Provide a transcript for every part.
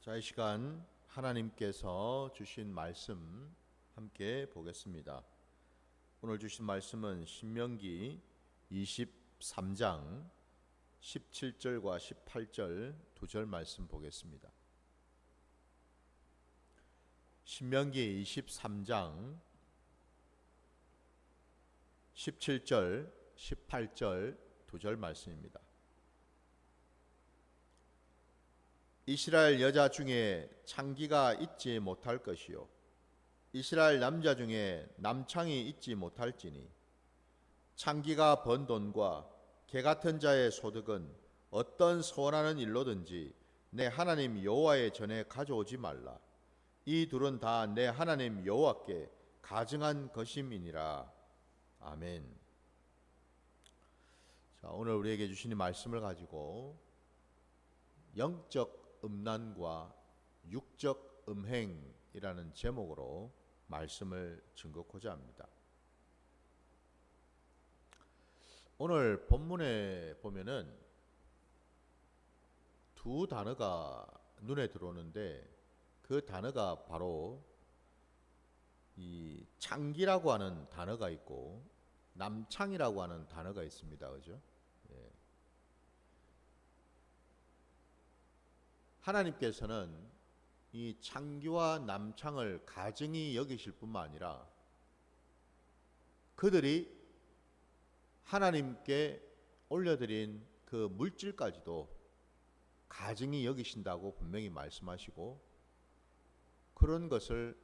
자, 이 시간 하나님께서 주신 말씀 함께 보겠습니다. 오늘 주신 말씀은 신명기 23장 17절과 18절 두 절 말씀 보겠습니다. 신명기 23장 17절, 18절 두 절 말씀입니다. 이스라엘 여자 중에 창기가 있지 못할 것이요 이스라엘 남자 중에 남창이 있지 못할지니 창기가 번 돈과 개 같은 자의 소득은 어떤 서원하는 일로든지 내 하나님 여호와의 전에 가져오지 말라. 이 둘은 다 내 하나님 여호와께 가증한 것임이니라. 아멘. 자, 오늘 우리에게 주신 이 말씀을 가지고 영적 음란과 육적 음행이라는 제목으로 말씀을 증거하고자 합니다. 오늘 본문에 보면은 두 단어가 눈에 들어오는데 그 단어가 바로 이 창기라고 하는 단어가 있고 남창이라고 하는 단어가 있습니다. 그죠? 예. 하나님께서는 이 창기와 남창을 가증히 여기실 뿐만 아니라 그들이 하나님께 올려드린 그 물질까지도 가증히 여기신다고 분명히 말씀하시고 그런 것을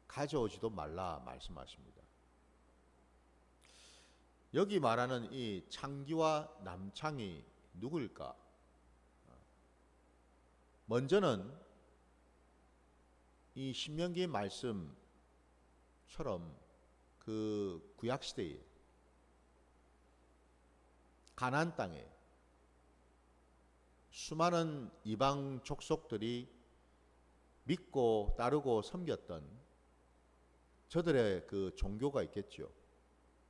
가져오지도 말라 말씀하십니다. 여기 말하는 이 창기와 남창이 누구일까? 먼저는 이 신명기 말씀처럼 그 구약시대에 가나안 땅에 수많은 이방 족속들이 믿고 따르고 섬겼던 저들의 그 종교가 있겠죠.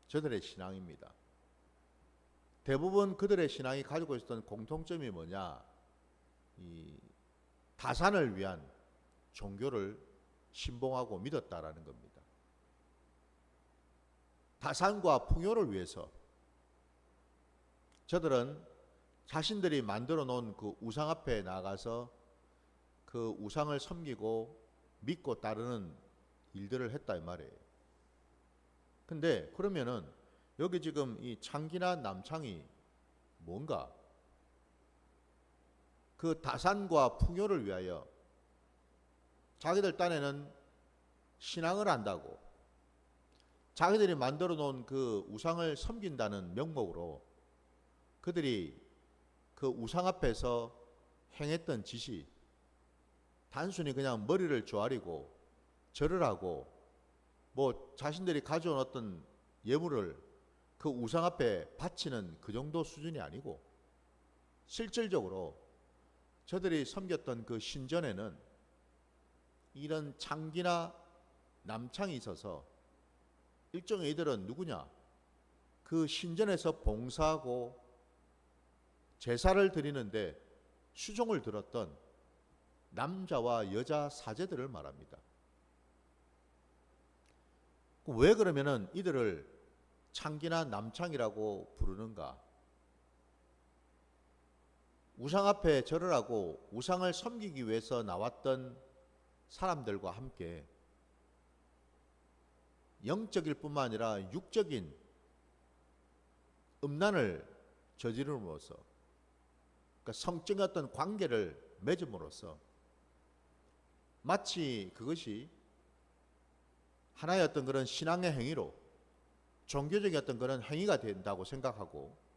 저들의 신앙입니다. 대부분 그들의 신앙이 가지고 있었던 공통점이 뭐냐? 이 다산을 위한 종교를 신봉하고 믿었다라는 겁니다. 다산과 풍요를 위해서 저들은 자신들이 만들어 놓은 그 우상 앞에 나가서 그 우상을 섬기고 믿고 따르는 일들을 했다 이 말이에요. 근데 그러면은 여기 지금 이 창기나 남창이 뭔가? 그 다산과 풍요를 위하여 자기들 딴에는 신앙을 한다고 자기들이 만들어 놓은 그 우상을 섬긴다는 명목으로 그들이 그 우상 앞에서 행했던 짓이 단순히 그냥 머리를 조아리고 절을 하고 뭐 자신들이 가져온 어떤 예물을 그 우상 앞에 바치는 그 정도 수준이 아니고 실질적으로 저들이 섬겼던 그 신전에는 이런 창기나 남창이 있어서 일종의 이들은 누구냐? 그 신전에서 봉사하고 제사를 드리는데 수종을 들었던 남자와 여자 사제들을 말합니다. 왜 그러면은 이들을 창기나 남창이라고 부르는가? 우상 앞에 절을 하고 우상을 섬기기 위해서 나왔던 사람들과 함께 영적일 뿐만 아니라 육적인 음란을 저지름으로써 그러니까 성적인 어떤 관계를 맺음으로써 마치 그것이 하나의 어떤 그런 신앙의 행위로 종교적인 어떤 그런 행위가 된다고 생각하고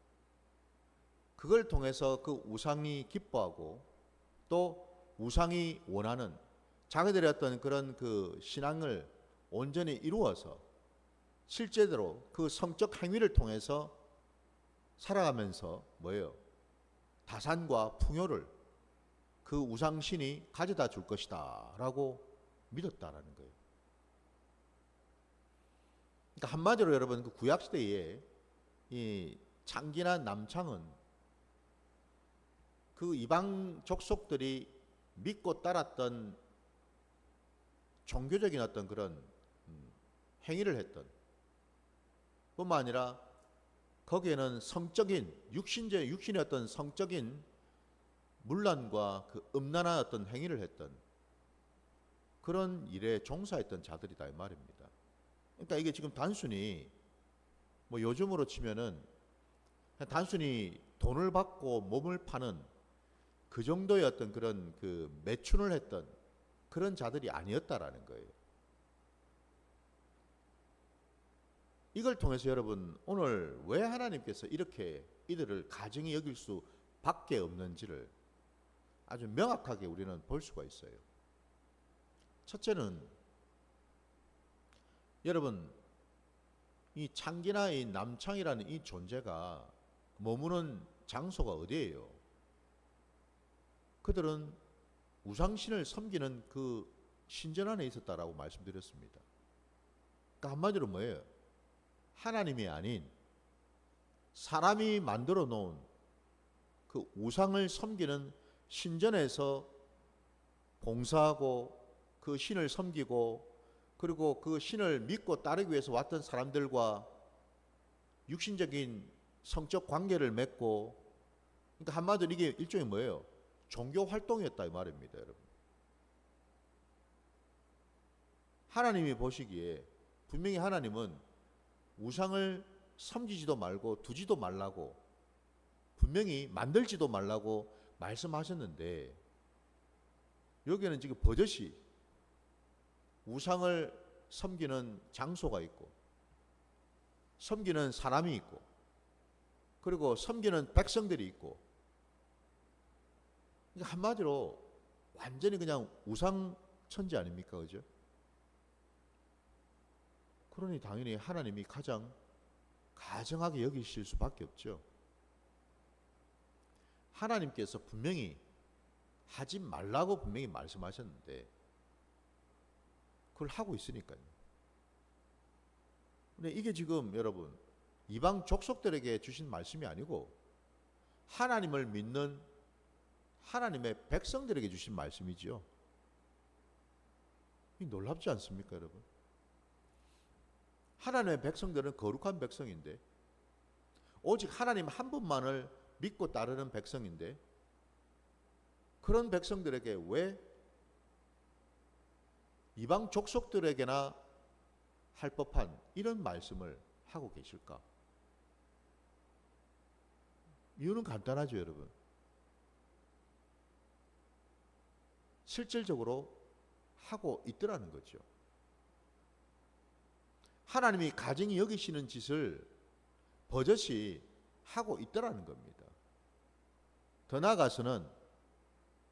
그걸 통해서 그 우상이 기뻐하고 또 우상이 원하는 자기들의 어떤 그런 그 신앙을 온전히 이루어서 실제로 그 성적 행위를 통해서 살아가면서 뭐예요? 다산과 풍요를 그 우상신이 가져다 줄 것이다 라고 믿었다라는 거예요. 그러니까 한마디로 여러분 그 구약시대에 이 창기나 남창은 그 이방 족속들이 믿고 따랐던 종교적인 어떤 그런 행위를 했던 뿐만 아니라 거기에는 성적인 육신의 어떤 성적인 문란과 그 음란한 어떤 행위를 했던 그런 일에 종사했던 자들이다 이 말입니다. 그러니까 이게 지금 단순히 뭐 요즘으로 치면은 그냥 단순히 돈을 받고 몸을 파는 그 정도의 어떤 그런 그 매춘을 했던 그런 자들이 아니었다라는 거예요. 이걸 통해서 여러분 오늘 왜 하나님께서 이렇게 이들을 가증히 여길 수밖에 없는지를 아주 명확하게 우리는 볼 수가 있어요. 첫째는 여러분 이 창기나 이 남창이라는 이 존재가 머무는 장소가 어디예요? 그들은 우상신을 섬기는 그 신전 안에 있었다라고 말씀드렸습니다. 그러니까 한마디로 뭐예요? 하나님이 아닌 사람이 만들어 놓은 그 우상을 섬기는 신전에서 봉사하고 그 신을 섬기고 그리고 그 신을 믿고 따르기 위해서 왔던 사람들과 육신적인 성적 관계를 맺고, 그러니까 한마디로 이게 일종의 뭐예요? 종교 활동이었다 이 말입니다, 여러분. 하나님이 보시기에 분명히 하나님은 우상을 섬기지도 말고 두지도 말라고 분명히 만들지도 말라고 말씀하셨는데 여기에는 지금 버젓이 우상을 섬기는 장소가 있고 섬기는 사람이 있고 그리고 섬기는 백성들이 있고, 그러니까 한마디로 완전히 그냥 우상 천지 아닙니까? 그죠? 그러니 당연히 하나님이 가장 가증하게 여기실 수밖에 없죠. 하나님께서 분명히 하지 말라고 분명히 말씀하셨는데 그걸 하고 있으니까요. 근데 이게 지금 여러분 이방 족속들에게 주신 말씀이 아니고 하나님을 믿는 하나님의 백성들에게 주신 말씀이지요. 놀랍지 않습니까, 여러분? 하나님의 백성들은 거룩한 백성인데 오직 하나님 한 분만을 믿고 따르는 백성인데 그런 백성들에게 왜 이방 족속들에게나 할 법한 이런 말씀을 하고 계실까? 이유는 간단하죠, 여러분. 실질적으로 하고 있더라는 거죠. 하나님이 가증히 여기시는 짓을 버젓이 하고 있더라는 겁니다. 더 나아가서는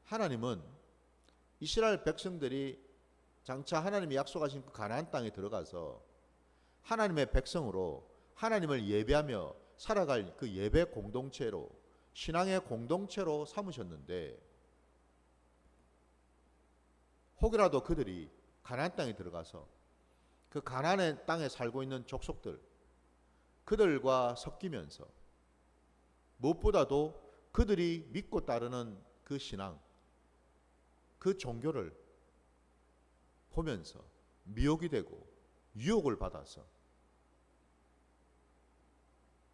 하나님은 이스라엘 백성들이 장차 하나님이 약속하신 그 가나안 땅에 들어가서 하나님의 백성으로 하나님을 예배하며 살아갈 그 예배 공동체로 신앙의 공동체로 삼으셨는데 혹이라도 그들이 가나안 땅에 들어가서 그 가나안의 땅에 살고 있는 족속들 그들과 섞이면서 무엇보다도 그들이 믿고 따르는 그 신앙 그 종교를 보면서 미혹이 되고 유혹을 받아서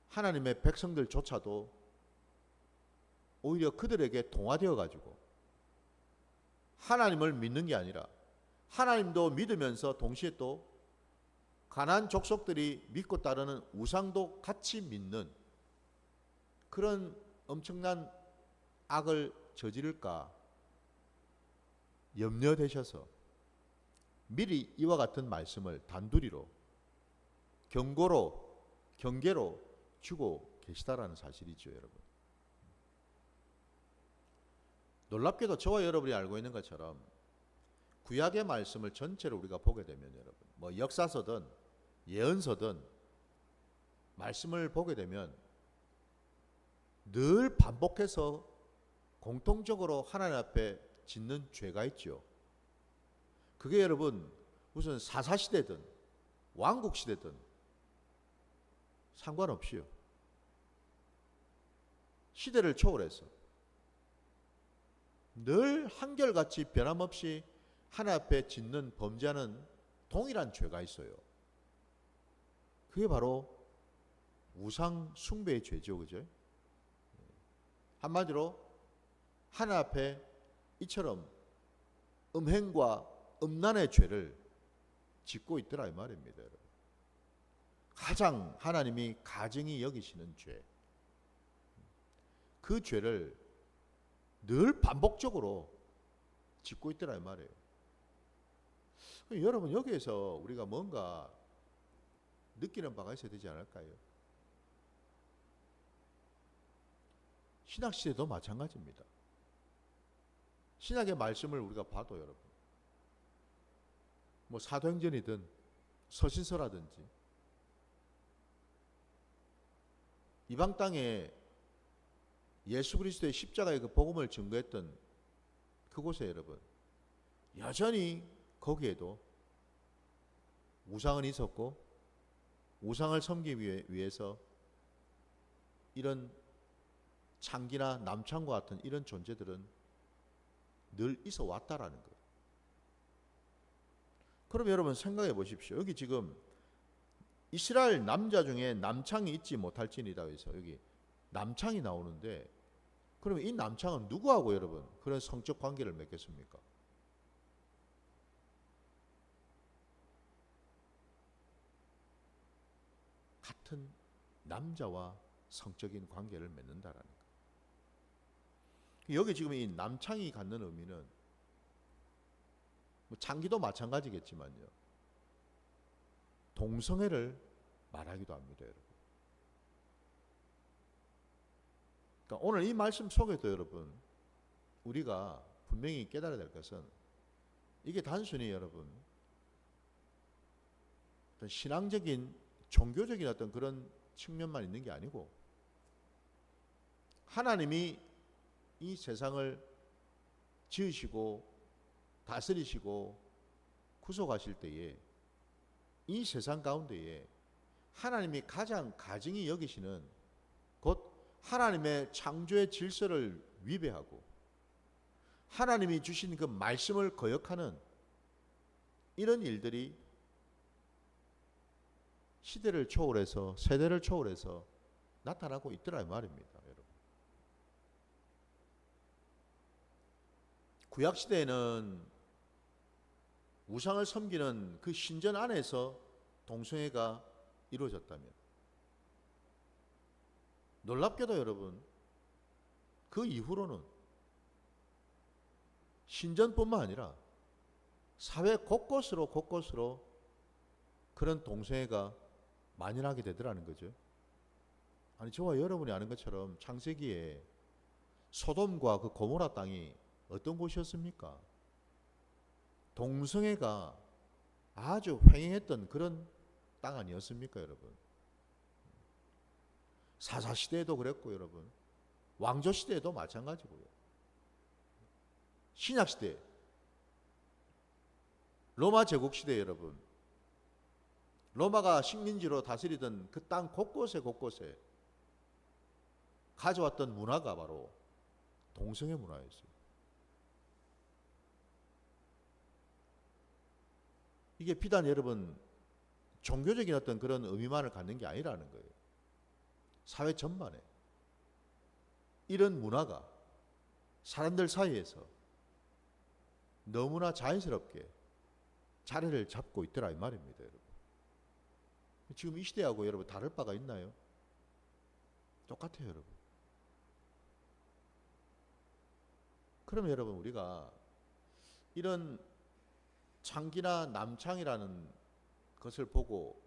하나님의 백성들조차도 오히려 그들에게 동화되어 가지고 하나님을 믿는 게 아니라 하나님도 믿으면서 동시에 또 가나안 족속들이 믿고 따르는 우상도 같이 믿는 그런 엄청난 악을 저지를까 염려되셔서 미리 이와 같은 말씀을 단두리로 경고로 경계로 주고 계시다라는 사실이죠, 여러분. 놀랍게도 저와 여러분이 알고 있는 것처럼 구약의 말씀을 전체를 우리가 보게 되면 여러분 뭐 역사서든 예언서든 말씀을 보게 되면 늘 반복해서 공통적으로 하나님 앞에 짓는 죄가 있죠. 그게 여러분 무슨 사사시대든 왕국시대든 상관없이요. 시대를 초월해서 늘 한결같이 변함없이 하나님 앞에 짓는 범죄하는 동일한 죄가 있어요. 그게 바로 우상 숭배의 죄죠. 그죠? 한마디로 하나님 앞에 이처럼 음행과 음란의 죄를 짓고 있더라 이 말입니다. 여러분. 가장 하나님이 가증히 여기시는 죄, 그 죄를 늘 반복적으로 짓고 있더라 이 말이에요. 여러분, 여기에서 우리가 뭔가 느끼는 바가 있어야 되지 않을까요? 신학시대도 마찬가지입니다. 신약의 말씀을 우리가 봐도 여러분, 뭐 사도행전이든 서신서라든지 이방 땅에 예수 그리스도의 십자가의 그 복음을 증거했던 그곳에 여러분, 여전히 거기에도 우상은 있었고 우상을 섬기기 위해서 이런 창기나 남창과 같은 이런 존재들은 늘 있어 왔다라는 거예요. 그럼 여러분 생각해 보십시오. 여기 지금 이스라엘 남자 중에 남창이 있지 못할지니라 해서 여기 남창이 나오는데, 그러면 이 남창은 누구하고 여러분 그런 성적 관계를 맺겠습니까? 같은 남자와 성적인 관계를 맺는다라는 거예요. 여기 지금 이 남창이 갖는 의미는 뭐 창기도 마찬가지겠지만요, 동성애를 말하기도 합니다, 여러분. 그러니까 오늘 이 말씀 속에도 여러분, 우리가 분명히 깨달아야 될 것은 이게 단순히 여러분 어떤 신앙적인 종교적인 어떤 그런 측면만 있는 게 아니고, 하나님이 이 세상을 지으시고 다스리시고 구속하실 때에 이 세상 가운데에 하나님이 가장 가증히 여기시는, 곧 하나님의 창조의 질서를 위배하고 하나님이 주신 그 말씀을 거역하는 이런 일들이 시대를 초월해서 세대를 초월해서 나타나고 있더라 이 말입니다, 여러분. 구약 시대에는 우상을 섬기는 그 신전 안에서 동성애가 이루어졌다면, 놀랍게도 여러분 그 이후로는 신전뿐만 아니라 사회 곳곳으로 그런 동성애가 만연하게 되더라는 거죠. 아니, 저와 여러분이 아는 것처럼 창세기에 소돔과 그 고모라 땅이 어떤 곳이었습니까? 동성애가 아주 횡행했던 그런 땅 아니었습니까, 여러분? 사사시대에도 그랬고 여러분, 왕조시대에도 마찬가지고요. 신약시대, 로마 제국시대 여러분, 로마가 식민지로 다스리던 그 땅 곳곳에 가져왔던 문화가 바로 동성애 문화였어요. 이게 비단 여러분 종교적인 어떤 그런 의미만을 갖는 게 아니라는 거예요. 사회 전반에 이런 문화가 사람들 사이에서 너무나 자연스럽게 자리를 잡고 있더라 이 말입니다, 여러분. 지금 이 시대하고 여러분 다를 바가 있나요? 똑같아요, 여러분. 그러면 여러분 우리가 이런 창기나 남창이라는 것을 보고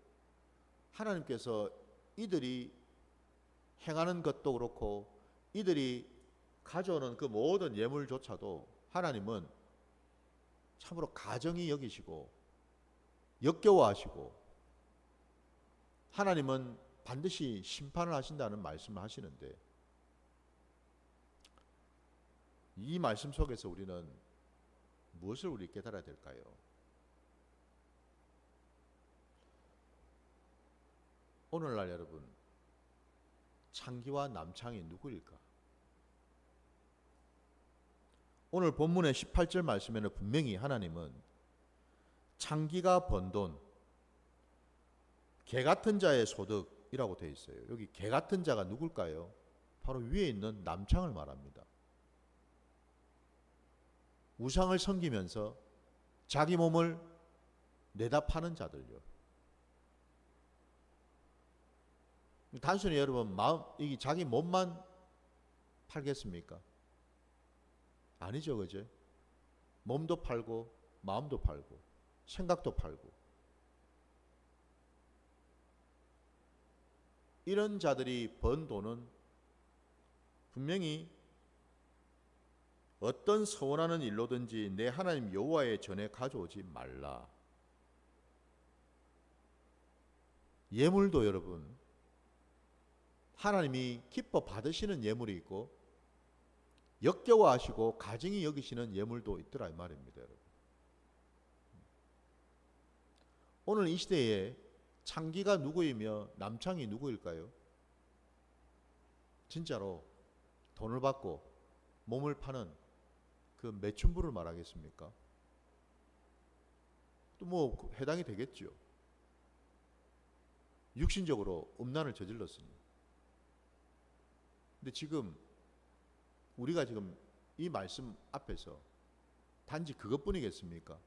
하나님께서 이들이 행하는 것도 그렇고 이들이 가져오는 그 모든 예물조차도 하나님은 참으로 가정히 여기시고 역겨워하시고 하나님은 반드시 심판을 하신다는 말씀을 하시는데, 이 말씀 속에서 우리는 무엇을 우리 깨달아야 될까요? 오늘날 여러분 창기와 남창이 누구일까? 오늘 본문의 18절 말씀에는 분명히 하나님은 창기가 번 돈, 개 같은 자의 소득이라고 되어 있어요. 여기 개 같은 자가 누굴까요? 바로 위에 있는 남창을 말합니다. 우상을 섬기면서 자기 몸을 내다 파는 자들요. 단순히 여러분 이게 자기 몸만 팔겠습니까? 아니죠, 그죠? 몸도 팔고 마음도 팔고 생각도 팔고. 이런 자들이 번 돈은 분명히 어떤 서원하는 일로든지 내 하나님 여호와의 전에 가져오지 말라. 예물도 여러분 하나님이 기뻐 받으시는 예물이 있고 역겨워하시고 가증히 여기시는 예물도 있더라 이 말입니다, 여러분. 오늘 이 시대에 창기가 누구이며 남창이 누구일까요? 진짜로 돈을 받고 몸을 파는 그 매춘부를 말하겠습니까? 또 뭐 해당이 되겠죠. 육신적으로 음란을 저질렀으니. 근데 지금 우리가 지금 이 말씀 앞에서 단지 그것뿐이겠습니까?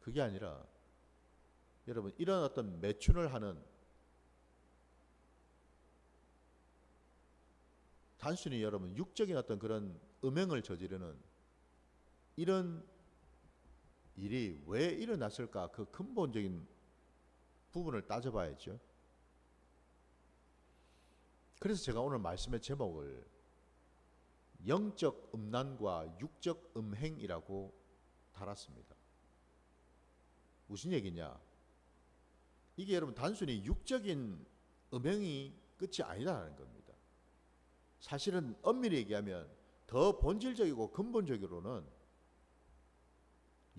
그게 아니라 여러분 이런 어떤 매춘을 하는 단순히 여러분 육적인 어떤 그런 음행을 저지르는 이런 일이 왜 일어났을까? 그 근본적인 부분을 따져봐야죠. 그래서 제가 오늘 말씀의 제목을 영적 음란과 육적 음행이라고 달았습니다. 무슨 얘기냐? 이게 여러분 단순히 육적인 음행이 끝이 아니다라는 겁니다. 사실은 엄밀히 얘기하면 더 본질적이고 근본적으로는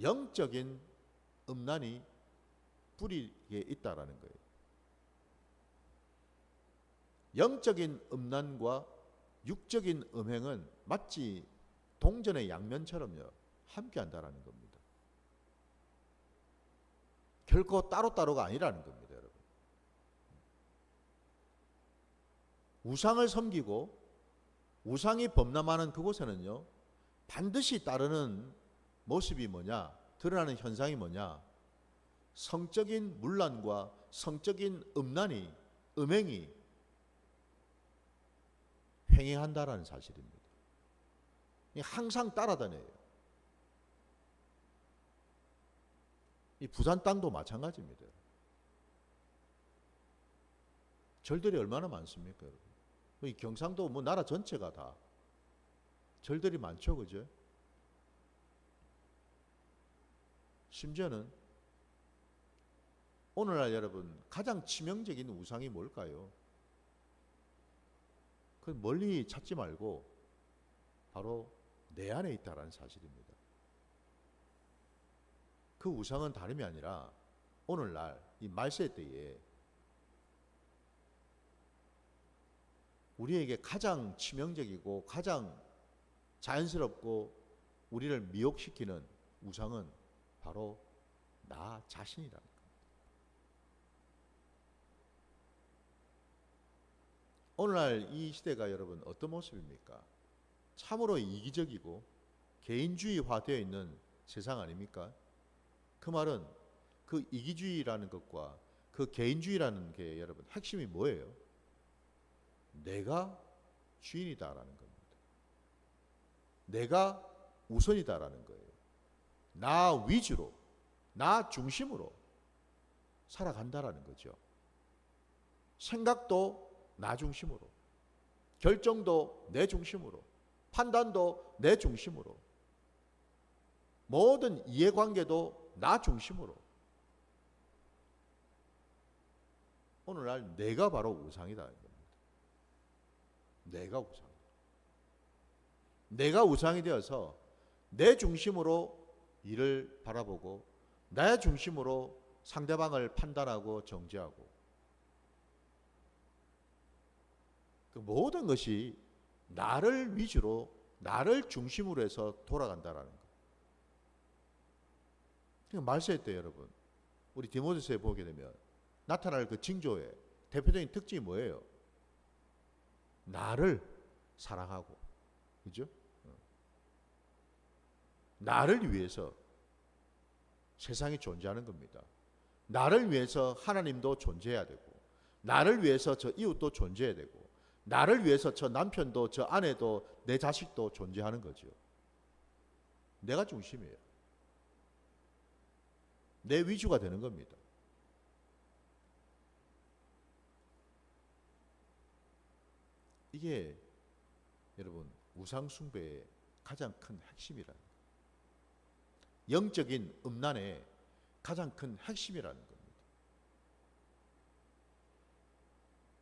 영적인 음란이 뿌리에 있다라는 거예요. 영적인 음란과 육적인 음행은 마치 동전의 양면처럼요 함께 한다라는 겁니다. 결코 따로따로가 아니라는 겁니다, 여러분. 우상을 섬기고 우상이 범람하는 그곳에는요 반드시 따르는 모습이 뭐냐, 드러나는 현상이 뭐냐, 성적인 문란과 성적인 음란이, 음행이 횡행한다라는 사실입니다. 항상 따라다녀요. 이 부산 땅도 마찬가지입니다. 절들이 얼마나 많습니까, 여러분? 이 경상도 뭐 나라 전체가 다 절들이 많죠, 그죠? 심지어는 오늘날 여러분 가장 치명적인 우상이 뭘까요? 그 멀리 찾지 말고 바로 내 안에 있다라는 사실입니다. 그 우상은 다름이 아니라 오늘날 이 말세 때에 우리에게 가장 치명적이고 가장 자연스럽고 우리를 미혹시키는 우상은 바로 나 자신이라는 겁니다. 오늘날 이 시대가 여러분 어떤 모습입니까? 참으로 이기적이고 개인주의화되어 있는 세상 아닙니까? 그 말은 그 이기주의라는 것과 그 개인주의라는 게 여러분 핵심이 뭐예요? 내가 주인이다라는 겁니다. 내가 우선이다라는 거예요. 나 위주로, 나 중심으로 살아간다라는 거죠. 생각도 나 중심으로, 결정도 내 중심으로, 판단도 내 중심으로, 모든 이해관계도 나 중심으로. 오늘날 내가 바로 우상이다. 내가 우상. 내가 우상이 되어서 내 중심으로 일을 바라보고 내 중심으로 상대방을 판단하고 정죄하고 그 모든 것이 나를 위주로, 나를 중심으로 해서 돌아간다라는 거. 그러니까 말세에 때 여러분, 우리 디모데서에 보게 되면 나타날 그 징조의 대표적인 특징이 뭐예요? 나를 사랑하고, 그죠? 나를 위해서 세상이 존재하는 겁니다. 나를 위해서 하나님도 존재해야 되고, 나를 위해서 저 이웃도 존재해야 되고, 나를 위해서 저 남편도 저 아내도 내 자식도 존재하는 거죠. 내가 중심이에요. 내 위주가 되는 겁니다. 이게 여러분 우상 숭배의 가장 큰 핵심이라는 거예요. 영적인 음란의 가장 큰 핵심이라는 겁니다.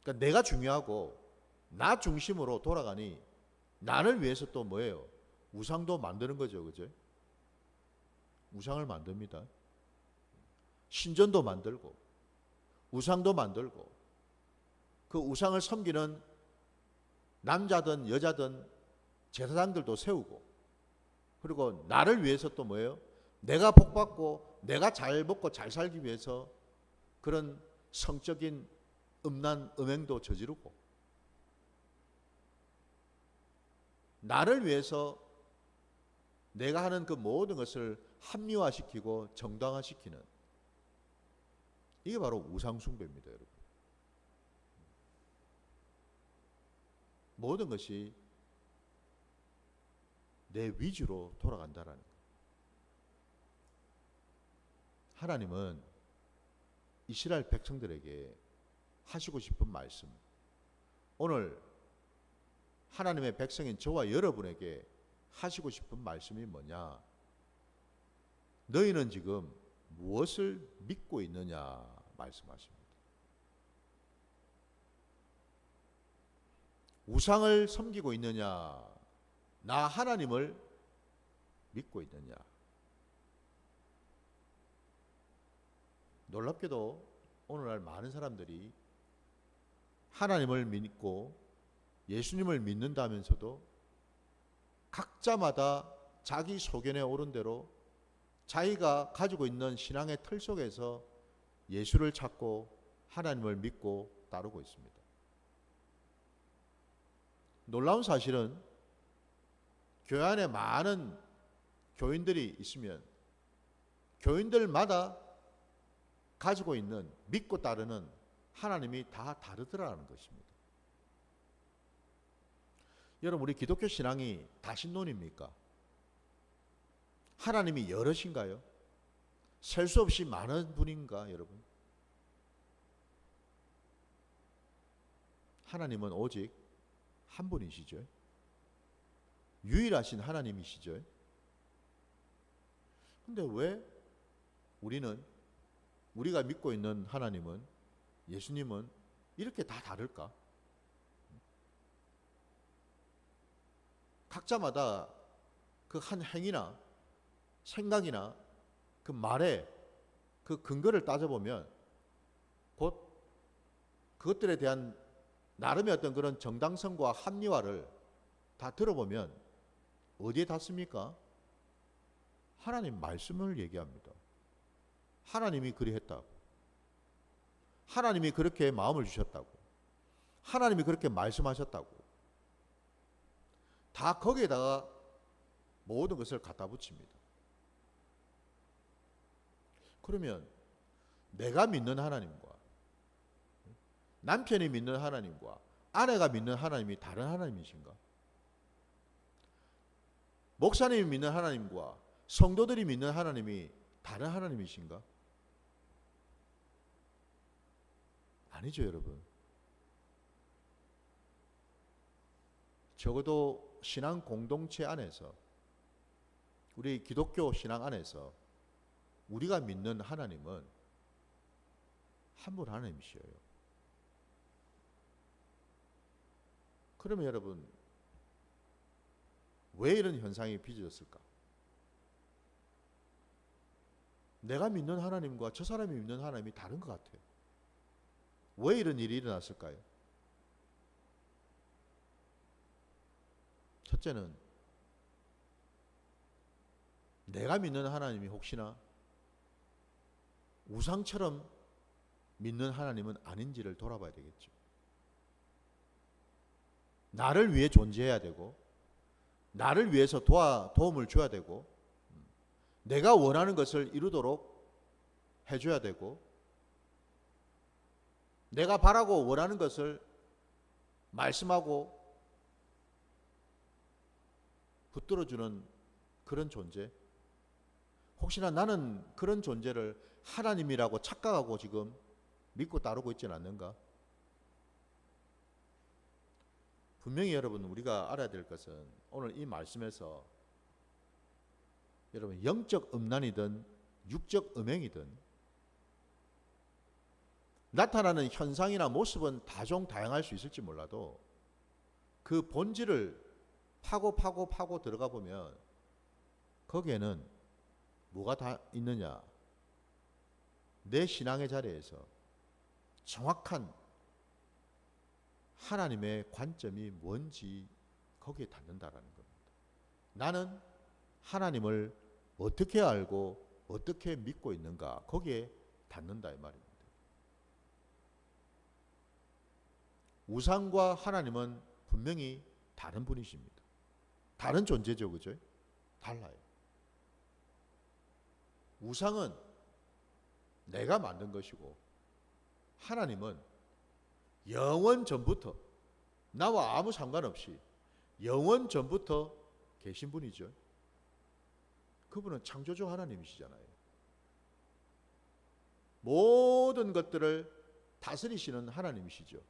그러니까 내가 중요하고 나 중심으로 돌아가니 나를 위해서 또 뭐예요? 우상도 만드는 거죠. 그죠? 우상을 만듭니다. 신전도 만들고 우상도 만들고 그 우상을 섬기는 남자든 여자든 제사장들도 세우고, 그리고 나를 위해서 또 뭐예요? 내가 복받고 내가 잘 먹고 잘 살기 위해서 그런 성적인 음란 음행도 저지르고, 나를 위해서 내가 하는 그 모든 것을 합리화시키고 정당화시키는, 이게 바로 우상숭배입니다, 여러분. 모든 것이 내 위주로 돌아간다라는 거예요. 하나님은 이스라엘 백성들에게 하시고 싶은 말씀, 오늘 하나님의 백성인 저와 여러분에게 하시고 싶은 말씀이 뭐냐? 너희는 지금 무엇을 믿고 있느냐 말씀하십니다. 우상을 섬기고 있느냐, 나 하나님을 믿고 있느냐. 놀랍게도 오늘날 많은 사람들이 하나님을 믿고 예수님을 믿는다면서도 각자마다 자기 소견에 오른 대로 자기가 가지고 있는 신앙의 틀 속에서 예수를 찾고 하나님을 믿고 따르고 있습니다. 놀라운 사실은 교회 안에 많은 교인들이 있으면 교인들마다 가지고 있는 믿고 따르는 하나님이 다 다르더라는 것입니다. 여러분, 우리 기독교 신앙이 다신론입니까? 하나님이 여럿인가요? 셀 수 없이 많은 분인가, 여러분? 하나님은 오직 한 분이시죠. 유일하신 하나님이시죠. 근데 왜 우리가 믿고 있는 하나님은, 예수님은 이렇게 다 다를까? 각자마다 그 한 행위나 생각이나 그 말에 그 근거를 따져보면 곧 그것들에 대한 나름의 어떤 그런 정당성과 합리화를 다 들어보면 어디에 닿습니까? 하나님 말씀을 얘기합니다. 하나님이 그리했다고, 하나님이 그렇게 마음을 주셨다고, 하나님이 그렇게 말씀하셨다고, 다 거기에다가 모든 것을 갖다 붙입니다. 그러면 내가 믿는 하나님과 남편이 믿는 하나님과 아내가 믿는 하나님이 다른 하나님이신가? 목사님이 믿는 하나님과 성도들이 믿는 하나님이 다른 하나님이신가? 아니죠, 여러분. 적어도 신앙 공동체 안에서, 우리 기독교 신앙 안에서 우리가 믿는 하나님은 한 분 하나님이셔요. 그러면 여러분, 왜 이런 현상이 빚어졌을까? 내가 믿는 하나님과 저 사람이 믿는 하나님이 다른 것 같아요. 왜 이런 일이 일어났을까요? 첫째는 내가 믿는 하나님이 혹시나 우상처럼 믿는 하나님은 아닌지를 돌아봐야 되겠죠. 나를 위해 존재해야 되고, 나를 위해서 도움을 줘야 되고, 내가 원하는 것을 이루도록 해줘야 되고, 내가 바라고 원하는 것을 말씀하고 붙들어주는 그런 존재. 혹시나 나는 그런 존재를 하나님이라고 착각하고 지금 믿고 따르고 있지는 않는가? 분명히 여러분 우리가 알아야 될 것은 오늘 이 말씀에서 여러분 영적 음란이든 육적 음행이든 나타나는 현상이나 모습은 다양할 수 있을지 몰라도 그 본질을 파고 들어가 보면 거기에는 뭐가 다 있느냐? 내 신앙의 자리에서 정확한 하나님의 관점이 뭔지 거기에 닿는다라는 겁니다. 나는 하나님을 어떻게 알고 어떻게 믿고 있는가 거기에 닿는다 이 말입니다. 우상과 하나님은 분명히 다른 분이십니다. 다른 존재죠, 그죠? 달라요. 우상은 내가 만든 것이고 하나님은 영원 전부터 나와 아무 상관없이 영원 전부터 계신 분이죠. 그분은 창조주 하나님이시잖아요. 모든 것들을 다스리시는 하나님이시죠.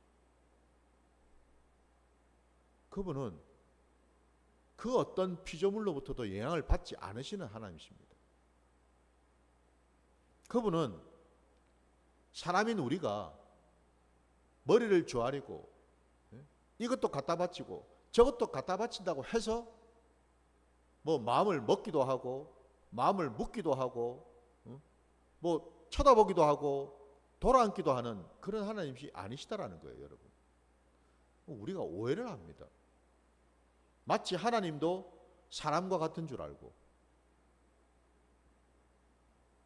그분은 그 어떤 피조물로부터도 영향을 받지 않으시는 하나님이십니다. 그분은 사람인 우리가 머리를 조아리고 이것도 갖다 바치고 저것도 갖다 바친다고 해서 뭐 마음을 먹기도 하고 마음을 묻기도 하고 뭐 쳐다보기도 하고 돌아앉기도 하는 그런 하나님이 아니시다라는 거예요, 여러분. 우리가 오해를 합니다. 마치 하나님도 사람과 같은 줄 알고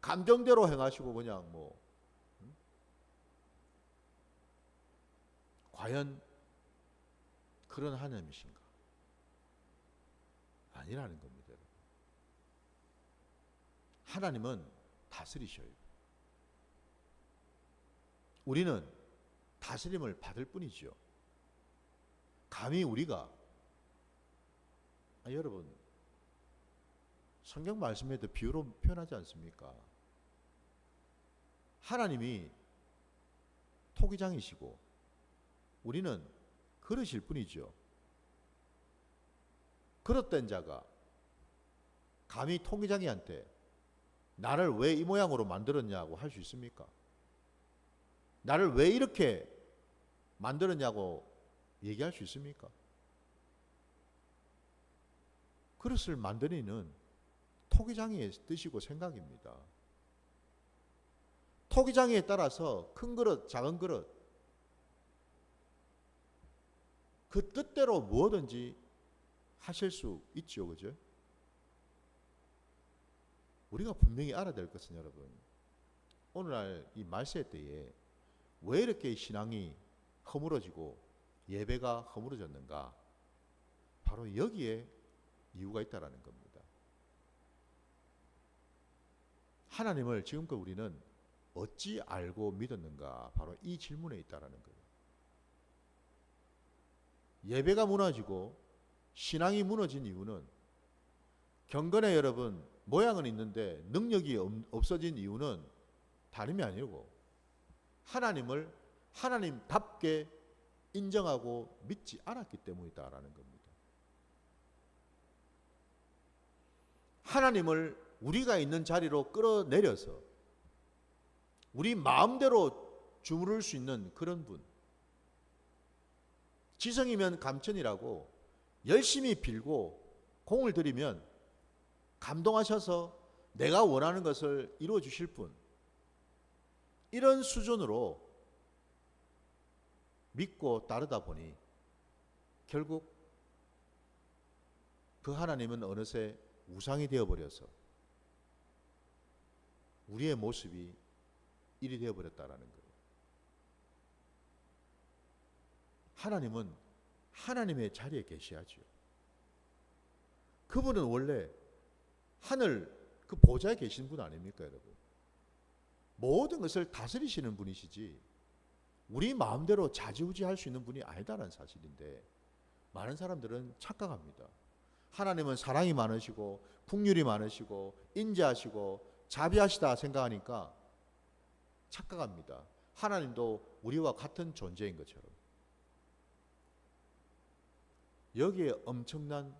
감정대로 행하시고 그냥 뭐 과연 그런 하나님이신가? 아니라는 겁니다. 여러분. 하나님은 다스리셔요. 우리는 다스림을 받을 뿐이죠. 감히 우리가 여러분 성경 말씀에도 비유로 표현하지 않습니까? 하나님이 토기장이시고 우리는 그릇일 뿐이죠. 그릇된 자가 감히 토기장이한테 나를 왜 이 모양으로 만들었냐고 할 수 있습니까? 나를 왜 이렇게 만들었냐고 얘기할 수 있습니까? 그릇을 만드는 이는 토기장이의 뜻이고 생각입니다. 토기장이에 따라서 큰 그릇, 작은 그릇 그 뜻대로 무엇든지 하실 수 있죠, 그죠? 우리가 분명히 알아야 될 것은 여러분, 오늘날 이 말세 때에 왜 이렇게 신앙이 허물어지고 예배가 허물어졌는가? 바로 여기에 이유가 있다라는 겁니다. 하나님을 지금껏 우리는 어찌 알고 믿었는가? 바로 이 질문에 있다라는 거예요. 예배가 무너지고 신앙이 무너진 이유는 경건의 여러분 모양은 있는데 능력이 없어진 이유는 다름이 아니고 하나님을 하나님답게 인정하고 믿지 않았기 때문이다라는 겁니다. 하나님을 우리가 있는 자리로 끌어내려서 우리 마음대로 주무를 수 있는 그런 분, 지성이면 감천이라고 열심히 빌고 공을 들이면 감동하셔서 내가 원하는 것을 이루어 주실 분, 이런 수준으로 믿고 따르다 보니 결국 그 하나님은 어느새 우상이 되어버려서 우리의 모습이 일이 되어버렸다라는 거예요. 하나님은 하나님의 자리에 계셔야죠. 그분은 원래 하늘 그 보좌에 계신 분 아닙니까, 여러분? 모든 것을 다스리시는 분이시지 우리 마음대로 좌지우지할 수 있는 분이 아니다라는 사실인데, 많은 사람들은 착각합니다. 하나님은 사랑이 많으시고 풍휼이 많으시고 인자하시고 자비하시다 생각하니까 착각합니다. 하나님도 우리와 같은 존재인 것처럼. 여기에 엄청난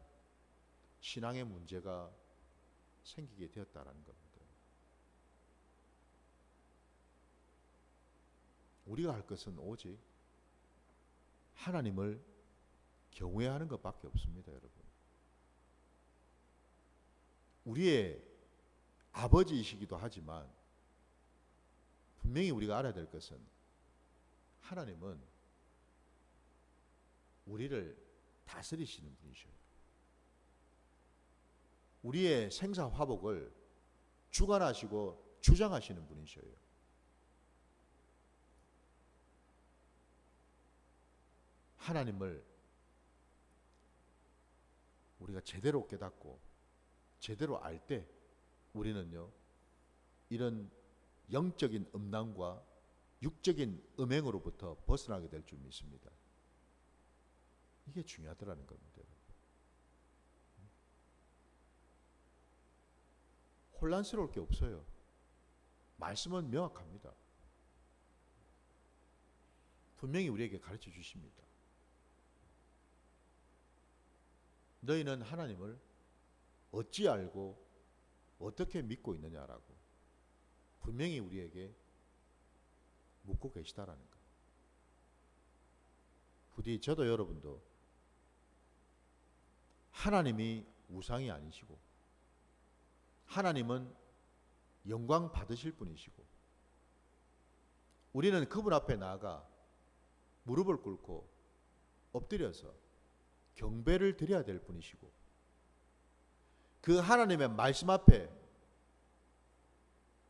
신앙의 문제가 생기게 되었다라는 겁니다. 우리가 할 것은 오직 하나님을 경외하는 것밖에 없습니다, 여러분. 우리의 아버지이시기도 하지만 분명히 우리가 알아야 될 것은 하나님은 우리를 다스리시는 분이셔요. 우리의 생사화복을 주관하시고 주장하시는 분이셔요. 하나님을 우리가 제대로 깨닫고 제대로 알 때 우리는요, 이런 영적인 음란과 육적인 음행으로부터 벗어나게 될 줄 믿습니다. 이게 중요하더라는 겁니다. 혼란스러울 게 없어요. 말씀은 명확합니다. 분명히 우리에게 가르쳐 주십니다. 너희는 하나님을 어찌 알고 어떻게 믿고 있느냐라고 분명히 우리에게 묻고 계시다라는 것. 부디 저도 여러분도 하나님이 우상이 아니시고 하나님은 영광 받으실 분이시고 우리는 그분 앞에 나아가 무릎을 꿇고 엎드려서 경배를 드려야 될 분이시고 그 하나님의 말씀 앞에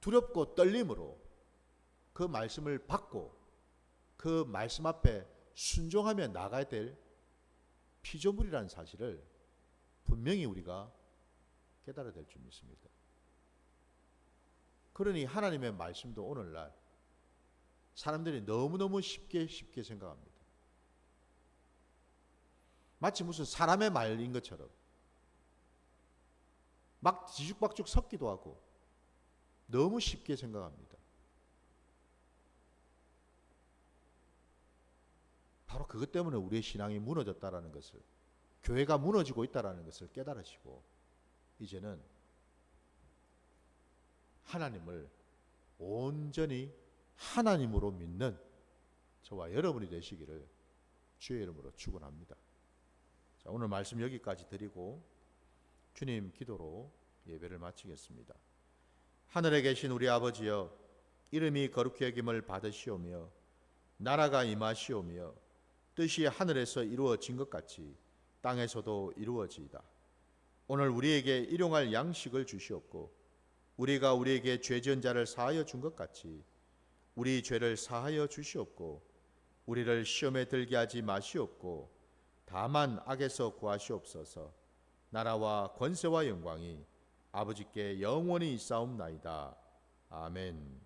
두렵고 떨림으로 그 말씀을 받고 그 말씀 앞에 순종하며 나가야 될 피조물이라는 사실을 분명히 우리가 깨달아야 될 줄 믿습니다. 그러니 하나님의 말씀도 오늘날 사람들이 너무너무 쉽게 생각합니다. 마치 무슨 사람의 말인 것처럼 막 뒤죽박죽 섞기도 하고 너무 쉽게 생각합니다. 바로 그것 때문에 우리의 신앙이 무너졌다라는 것을, 교회가 무너지고 있다라는 것을 깨달으시고 이제는 하나님을 온전히 하나님으로 믿는 저와 여러분이 되시기를 주의 이름으로 축원합니다. 자, 오늘 말씀 여기까지 드리고 주님 기도로 예배를 마치겠습니다. 하늘에 계신 우리 아버지여, 이름이 거룩히 여김을 받으시오며 나라가 임하시오며 뜻이 하늘에서 이루어진 것 같이 땅에서도 이루어지이다. 오늘 우리에게 일용할 양식을 주시옵고 우리가 우리에게 죄 지은 자를 사하여 준 것 같이 우리 죄를 사하여 주시옵고 우리를 시험에 들게 하지 마시옵고 다만 악에서 구하시옵소서. 나라와 권세와 영광이 아버지께 영원히 있사옵나이다. 아멘.